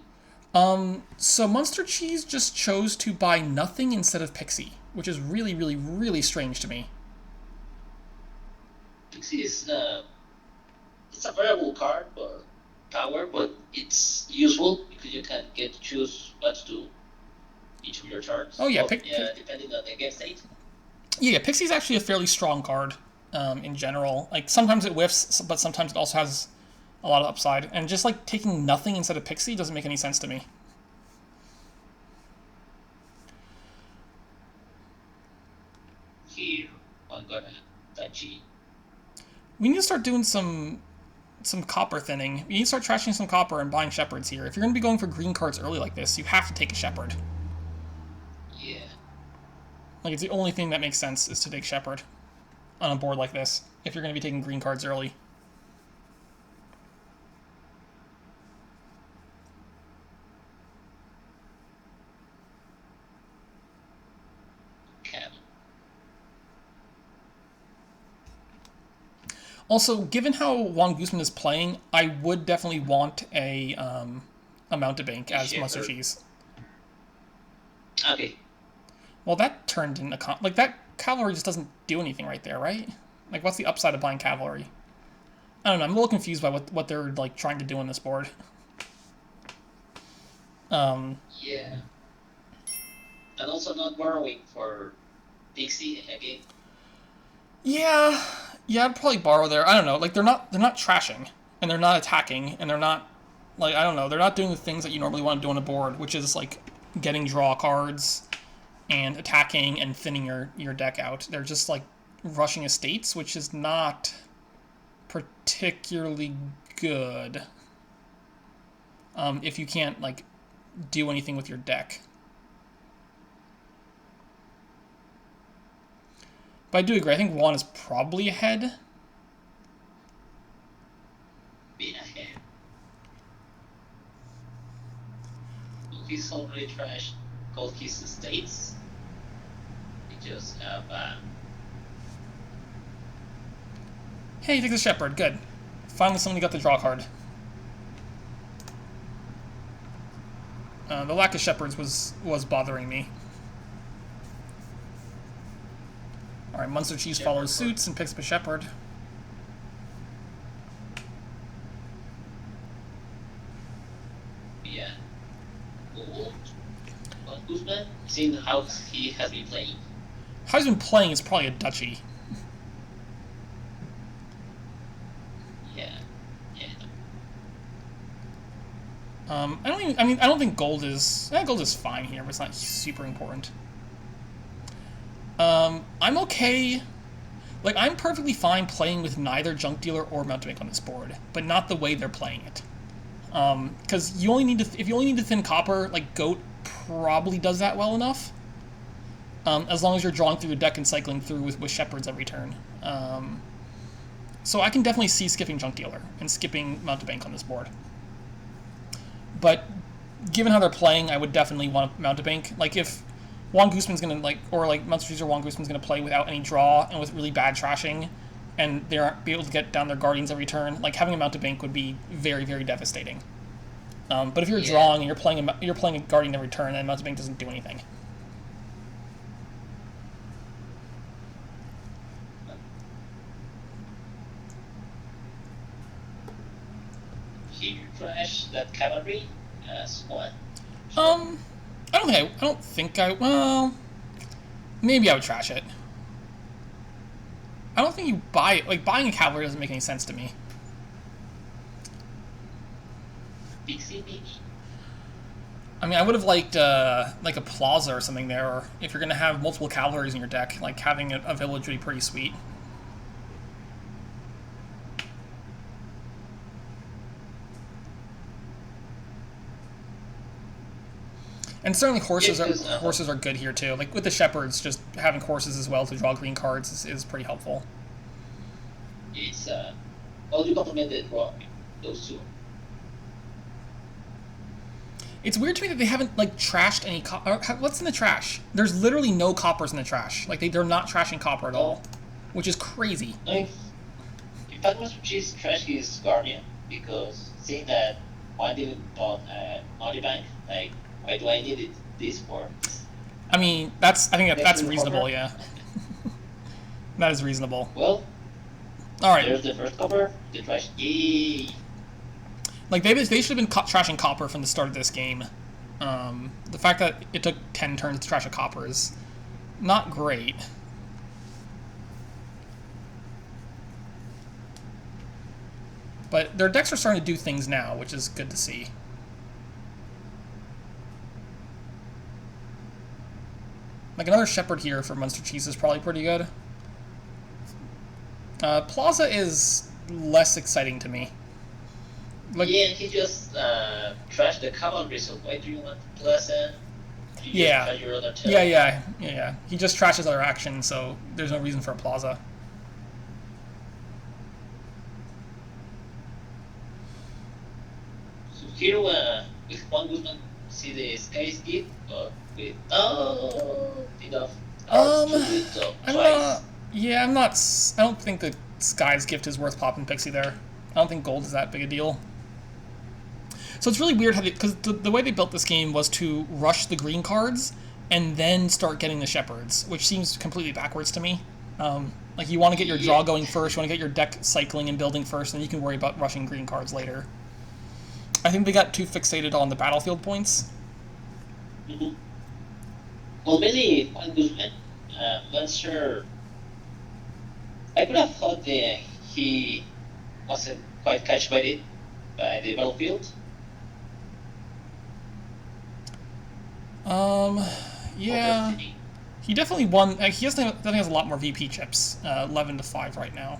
So MuensterCheese just chose to buy nothing instead of Pixie, which is really, really, really strange to me. Pixie is it's a variable card for power, but it's useful because you can get to choose what to do each of your turns. Oh yeah, depending on the game state. Yeah, Pixie's actually a fairly strong card in general. Like sometimes it whiffs, but sometimes it also has a lot of upside. And just like taking nothing instead of Pixie doesn't make any sense to me. Here, I'm gonna Tachi. We need to start doing some copper thinning. We need to start trashing some copper and buying shepherds here. If you're going to be going for green cards early like this, you have to take a shepherd. Yeah. Like, it's the only thing that makes sense is to take shepherd on a board like this, if you're going to be taking green cards early. Also, given how JuanGooseman is playing, I would definitely want a mountebank as MuensterCheese. Okay. Well, that turned into like that cavalry just doesn't do anything right there, right? Like, what's the upside of buying cavalry? I don't know. I'm a little confused by what they're like trying to do on this board. Yeah. And also not borrowing for Dixie again. Yeah, I'd probably borrow there. I don't know. Like they're not trashing, and they're not attacking, and they're not Like, I don't know, they're not doing the things that you normally want to do on a board, which is like getting draw cards and attacking and thinning your deck out. They're just like rushing estates, which is not particularly good if you can't like do anything with your deck. But I do agree. I think Juan is probably ahead. Being ahead. He's already trashed Gold Keys estates. He just have Hey, you take the Shepherd. Good. Finally, somebody got the draw card. The lack of Shepherds was bothering me. Alright, MuensterCheese follows suits and picks up a Shepherd. yeah. JuanGooseman, seeing how he has been playing. How he's been playing is probably a duchy. Yeah. I don't think gold is. Gold is fine here, but it's not super important. I'm okay. Like, I'm perfectly fine playing with neither Junk Dealer or Mountebank on this board, but not the way they're playing it. Because if you only need to thin copper, like Goat probably does that well enough. As long as you're drawing through your deck and cycling through with Shepherds every turn. So I can definitely see skipping Junk Dealer and skipping Mountebank on this board. But given how they're playing, I would definitely want Mountebank. Like, if JuanGooseman's gonna MuensterCheese or JuanGooseman's gonna play without any draw and with really bad trashing, and they aren't be able to get down their Guardians every turn, like having a Mountebank would be very, very devastating. But if you're drawing and you're playing a Guardian every turn, then Mountebank doesn't do anything. He trashed that cavalry as one. I don't think I. Well, maybe I would trash it. I don't think you buy it. Like, buying a cavalry doesn't make any sense to me. Pixie, maybe? I mean, I would have liked like a plaza or something there, or if you're gonna have multiple cavalries in your deck, like having a village would be pretty sweet. And certainly horses are good here too. Like with the Shepherds, just having horses as well to draw green cards is pretty helpful. It's well, you complemented those two. It's weird to me that they haven't like trashed any what's in the trash? There's literally no coppers in the trash. Like they're not trashing copper at all, which is crazy. Like, in fact, MuensterCheese trashed his Guardian because seeing that one didn't bought Mountebank, like, why do I need this for? I mean, I think that's reasonable, yeah. That is reasonable. Well, all right. There's the first copper, the trash. Yay! Like they should have been trashing copper from the start of this game. The fact that it took 10 turns to trash a copper is not great. But their decks are starting to do things now, which is good to see. Like another Shepherd here for MuensterCheese is probably pretty good. Plaza is less exciting to me. Like, yeah, he just trashed the cavalry, so why do you want Plaza? Yeah. Yeah. He just trashes other action, so there's no reason for a Plaza. So here, with JuanGooseman, see the Sky's gift, but with enough. I don't think the Sky's gift is worth popping Pixie there. I don't think gold is that big a deal. So it's really weird how because the way they built this game was to rush the green cards and then start getting the Shepherds, which seems completely backwards to me. Like you want to get your draw going first, you want to get your deck cycling and building first, and you can worry about rushing green cards later. I think they got too fixated on the battlefield points. Mm-hmm. Well, maybe JuanGooseman, Munster. I could have thought that he wasn't quite catched by the battlefield, Yeah, overthinking. he definitely won. Definitely has a lot more VP chips. 11-5 right now.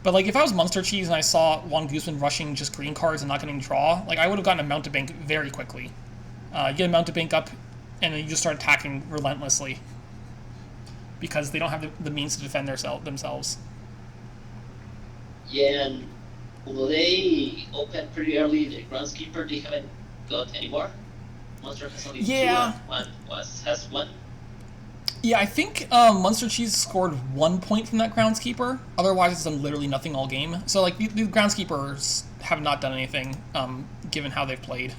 But like, if I was MuensterCheese and I saw JuanGooseman rushing just green cards and not getting draw, like I would have gotten a Mount to Bank very quickly. You get a Mount to Bank up, and then you just start attacking relentlessly because they don't have the means to defend themselves. Yeah, and although they opened pretty early, the groundskeeper they haven't got any more. Monster has only two, Yeah, and one has one. yeah. I think MuensterCheese scored 1 point from that groundskeeper. Otherwise, it's done literally nothing all game. So like the groundskeepers have not done anything, given how they've played.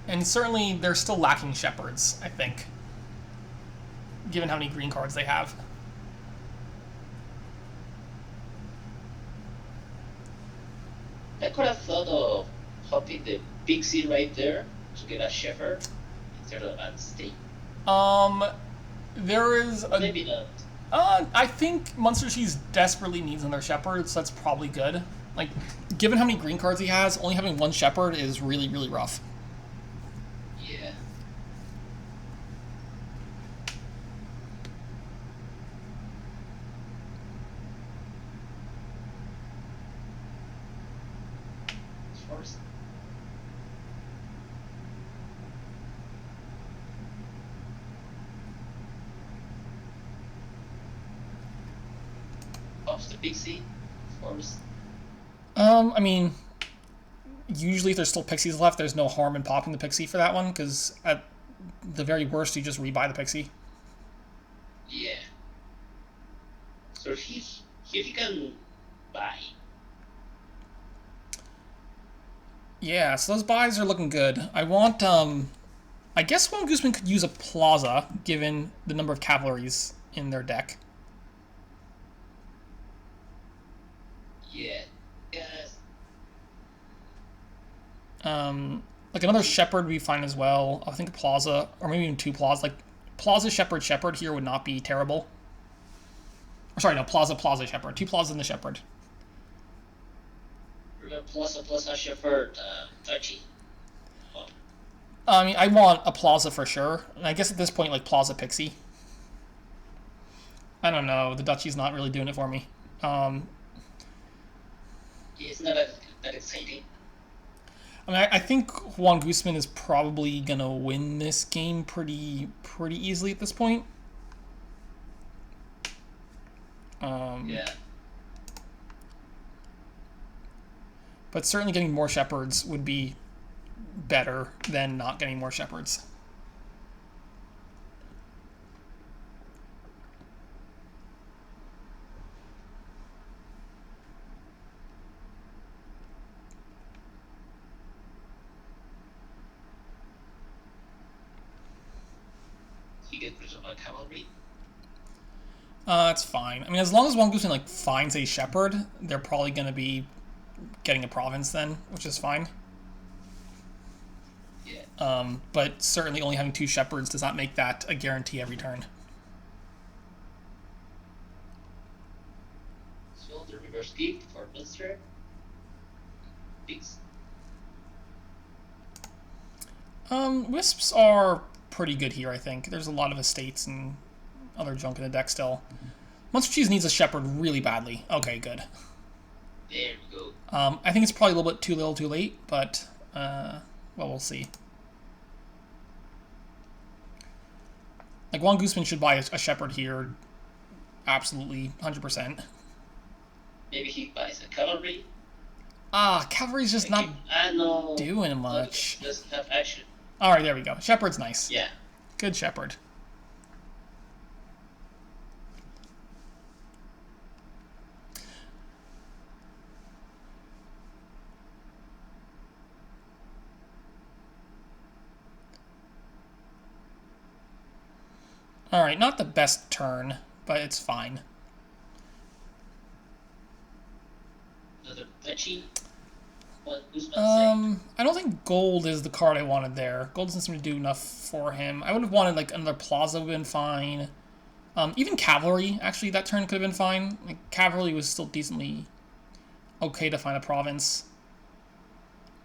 And certainly, they're still lacking shepherds. I think, given how many green cards they have. I could have thought of hopping the Pixie right there to get a Shepherd instead of a Stake. Um, there is a. Maybe not. I think MuensterCheese desperately needs another shepherd, so that's probably good. Like, given how many green cards he has, only having one shepherd is really, really rough. Yeah. First. Pops the Pixie. First. I mean, usually if there's still pixies left, there's no harm in popping the pixie for that one, because at the very worst, you just rebuy the pixie. Yeah. So he can buy. Yeah, so those buys are looking good. I guess JuanGooseman could use a Plaza, given the number of cavalries in their deck. Yeah. Yes. Like another Shepherd would be fine as well. I think a Plaza, or maybe even two Plaza. Like Plaza Shepherd Shepherd here would not be terrible. Or sorry, no, Plaza Shepherd. Two Plazas and the Shepherd. Plus a Shepherd touchy. Oh, I mean, I want a Plaza for sure. And I guess at this point, like Plaza Pixie. I don't know. The Duchy's not really doing it for me. yeah, it's not that exciting. I mean, I think JuanGooseman is probably gonna win this game pretty easily at this point. Yeah. But certainly getting more shepherds would be better than not getting more shepherds. He gets rid of a cavalry. That's fine. I mean, as long as JuanGooseman like finds a shepherd, they're probably gonna be getting a province then, which is fine. Yeah. But certainly only having two shepherds does not make that a guarantee every turn. So the reverse gift for Munster. Pigs. Wisps are pretty good here, I think. There's a lot of estates and other junk in the deck still. MuensterCheese needs a shepherd really badly. Okay, good. There we go. I think it's probably a little bit too little too late, but, well, we'll see. Like, JuanGooseman should buy a shepherd here. Absolutely, 100%. Maybe he buys a cavalry. Cavalry's just not no, doing much. Doesn't have action. Alright, there we go. Shepherd's nice. Yeah. Good shepherd. Alright, not the best turn, but it's fine. Another touchy. what Guzman saying? I don't think gold is the card I wanted there. Gold doesn't seem to do enough for him. I would have wanted like another plaza would have been fine. Even cavalry, actually, that turn could have been fine. Like cavalry was still decently okay to find a province.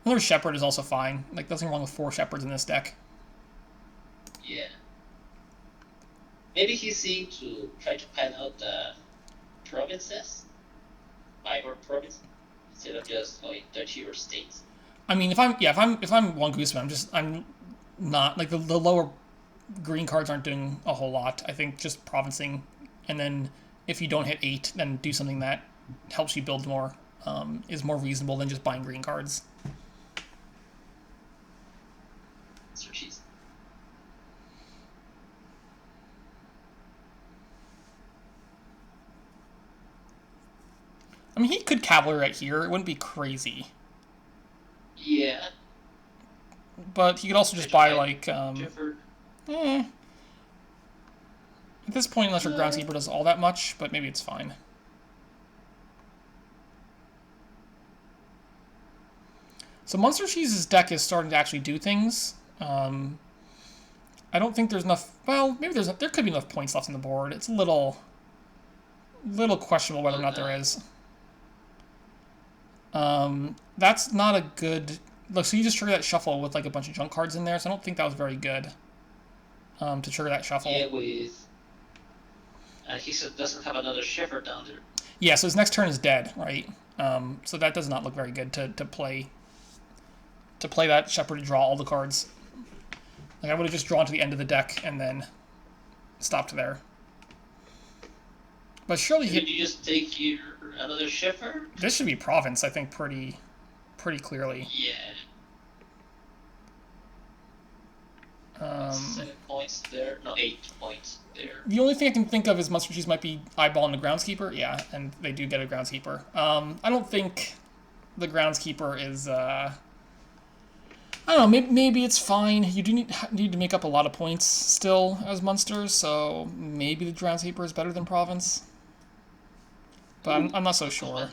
Another shepherd is also fine. Like nothing wrong with 4 shepherds in this deck. Yeah. Maybe he's seeing to try to pan out the provinces, 5 or province, instead of just going duchy or states. I mean, if I'm JuanGooseman, I'm not like the lower green cards aren't doing a whole lot. I think just provincing, and then if you don't hit 8, then do something that helps you build more. Is more reasonable than just buying green cards. MuensterCheese. I mean, he could cavalry right here. It wouldn't be crazy. Yeah. But he could also just buy like Shepherd. at this point, unless your groundskeeper does all that much, but maybe it's fine. So MuensterCheese's deck is starting to actually do things. I don't think there's enough. Well, maybe there could be enough points left on the board. It's a little questionable whether or not there is. That's not a good. Look, so you just trigger that shuffle with like a bunch of junk cards in there. So I don't think that was very good. To trigger that shuffle. Yeah, with. He doesn't have another shepherd down there. Yeah, so his next turn is dead, right? So that does not look very good to play. To play that shepherd to draw all the cards. Like I would have just drawn to the end of the deck and then stopped there. But surely Did you just take your another shepherd? This should be province, I think, pretty clearly. Yeah. 7 points there. No, 8 points there. The only thing I can think of is MuensterCheese might be eyeballing the groundskeeper. Yeah, and they do get a groundskeeper. I don't think the groundskeeper is. I don't know. Maybe it's fine. You do need to make up a lot of points still as Munster, so maybe the groundskeeper is better than province. But I'm not so sure.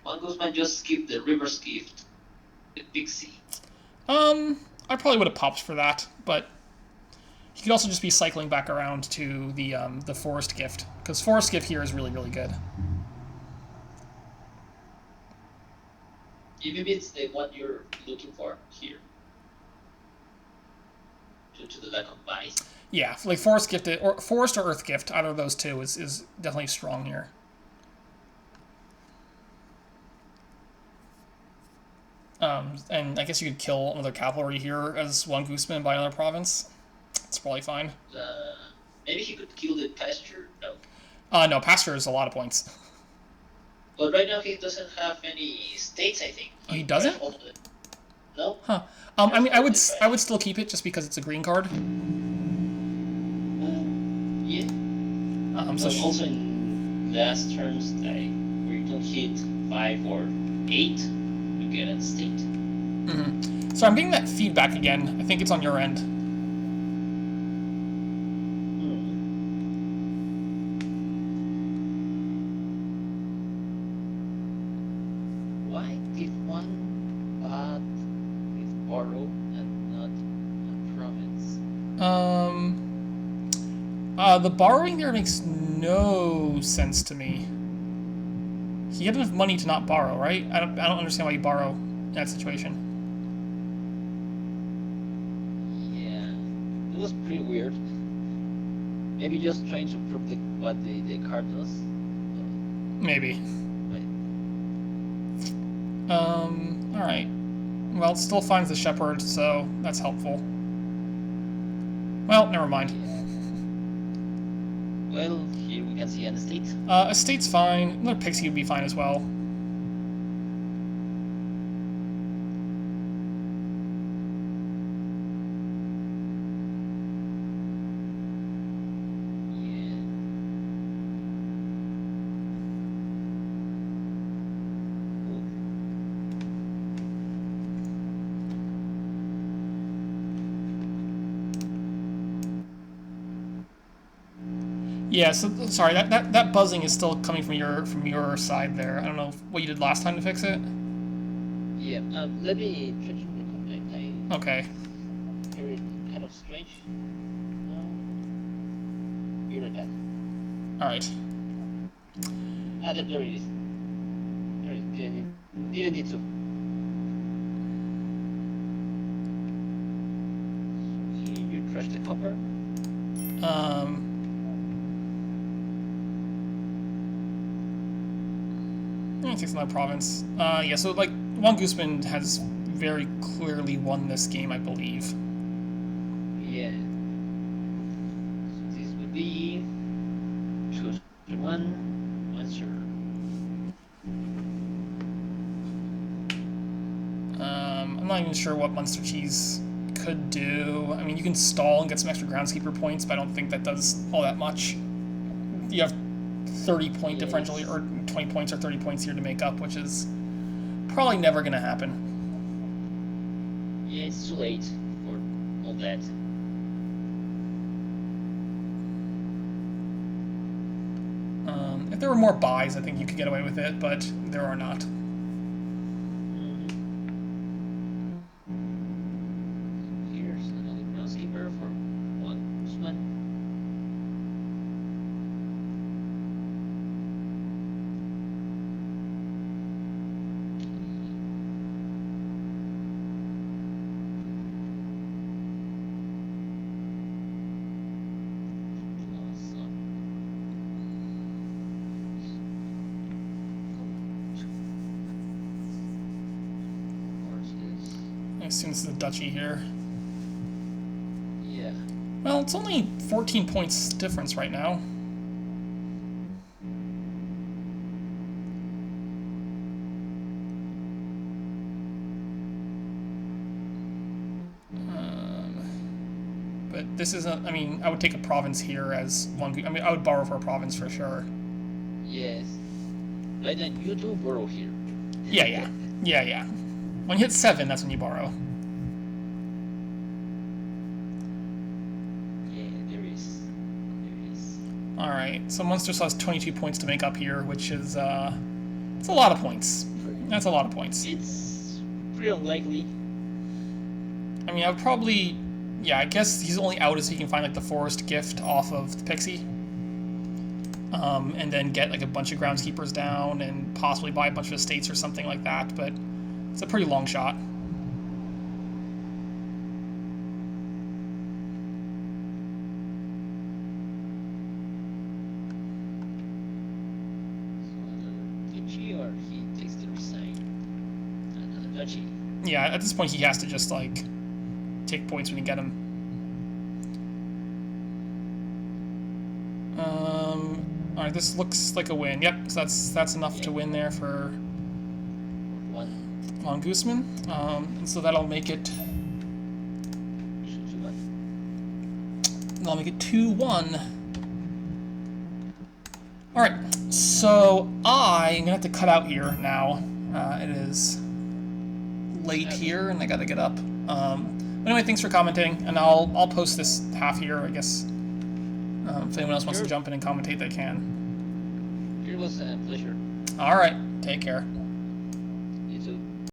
JuanGooseman just skipped the River's Gift, the Pixie. I probably would have popped for that, but he could also just be cycling back around to the Forest Gift, because Forest Gift here is really good. Maybe it's the one you're looking for here. Due to the lack of buys. Yeah, like Forest Gift or Forest or Earth Gift, either of those two is definitely strong here. And I guess you could kill another cavalry here as JuanGooseman by another province. It's probably fine. Maybe he could kill the pasture. No. No, pasture is a lot of points. But right now he doesn't have any states. I think. Oh, he doesn't? No. Huh. I mean, I would still keep it just because it's a green card. Yeah. So also in last turns, like where you don't hit 5 or 8, you get a state. Mm-hmm. So I'm getting that feedback again. I think it's on your end. Why did one bot with borrow and not a province? The borrowing there makes no sense to me. He had enough money to not borrow, right? I don't understand why you borrow in that situation. Yeah, it was pretty weird. Maybe just trying to prove what the card does. Maybe. Alright. Well, it still finds the shepherd, so that's helpful. Well, never mind. Well, here we can see an estate. Estate's fine. Another pixie would be fine as well. Yeah, so sorry, that buzzing is still coming from your side there. I don't know what you did last time to fix it. Yeah. Let me try to reconnect. Okay. I hear it kind of strange. Be right back. All right. There it is. There it is. Didn't need to. So here you trash the copper. It takes another province. Yeah, so like JuanGooseman has very clearly won this game, I believe. Yeah. So this would be choose one monster. I'm not even sure what MuensterCheese could do. I mean, you can stall and get some extra groundskeeper points, but I don't think that does all that much. You have 30-point differential, or 20 points or 30 points here to make up, which is probably never going to happen. Yeah, it's too late for all that. If there were more buys, I think you could get away with it, but there are not. Here's another groundskeeper for JuanGooseman. I assume this is a duchy here. Yeah. Well, it's only 14 points difference right now. But this isn't. I mean, I would take a province here as one. I mean, I would borrow for a province for sure. Yes. Right then, you do borrow here. Yeah. When you hit 7, that's when you borrow. Yeah, there is. All right, so Munster still has 22 points to make up here, which is it's a lot of points. That's a lot of points. It's pretty unlikely. I mean, I would probably, yeah, I guess he's only out as he can find like the forest gift off of the pixie, and then get like a bunch of groundskeepers down and possibly buy a bunch of estates or something like that. But it's a pretty long shot. Or he takes the resign. Another duchy. Yeah, at this point he has to just like take points when you get them. All right, this looks like a win. Yep, so that's enough to win there for JuanGooseman. And so that'll make it. That'll make it 2-1. All right, so I'm gonna have to cut out here now. It is late here, and I gotta get up. Anyway, thanks for commenting, and I'll post this half here, I guess. If anyone else wants to jump in and commentate, they can. It was a pleasure. All right, take care.